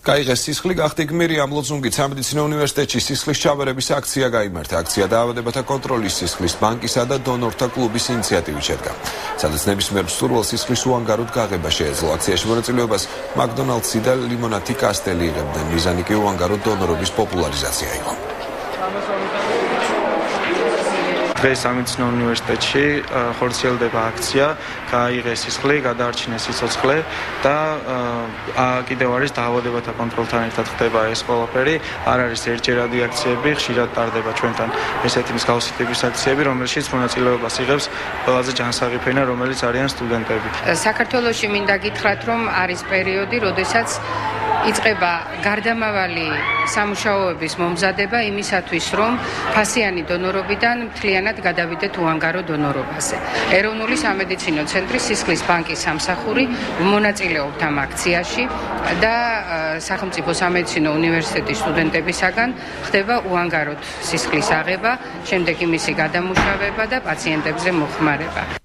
გაიღეს სისხლი, გახდი გმირი ამ ლოზუნგით სამედიცინო უნივერსიტეტში სისხლის ჩაბერების აქცია გაიმართა. აქცია დაავადებათა კონტროლის სისხლის ბანკისა და დონორთა კლუბის ინიციატივით შედგა. სადაც ნებისმიერ მსურველს სისხლის უანგაროდ გაღება შეეძლო. აქციაში მონაწილეობას მაკდონალდსი და ლიმონათი კასტელი იღებდნენ. მიზანი კი უანგარო დონორობის პოპულარიზაცია იყო. დღეს სამედიცინო უნივერსიტეტში ხორციელდება აქცია, გაიღეს სისხლი, გადაარჩინეს სიცოცხლე და კიდევ არის დაავადებათა კონტროლთან ერთად ხდება ეს ყველაფერი. არ არის ერთჯერადი აქციები, ხშირად ტარდება ჩვენთან ესეთი მსგავსი ტიპის აქციები, რომელშიც მონაწილეობას იღებს ყველაზე ჯანსაღი ფენა, რომელიც არიან სტუდენტები. საქართველოში მინდა გითხრათ, რომ არის პერიოდი, როდესაც იწყება გარდამავალი სამუშაოების მომზადება იმისათვის, რომ ფასიანი დონორობიდან მთლიანად გადავიდეთ უანგარო დონორობაზე. ეროვნული სამედიცინო ცენტრის სისხლის ბანკის სამსახური მონაწილეობთ ამ აქციაში და სახელმწიფო სამედიცინო უნივერსიტეტის სტუდენტებისაგან ხდება უანგაროდ სისხლის აღება, შემდეგ მისი გადამუშავება და პაციენტებზე მოხმარება.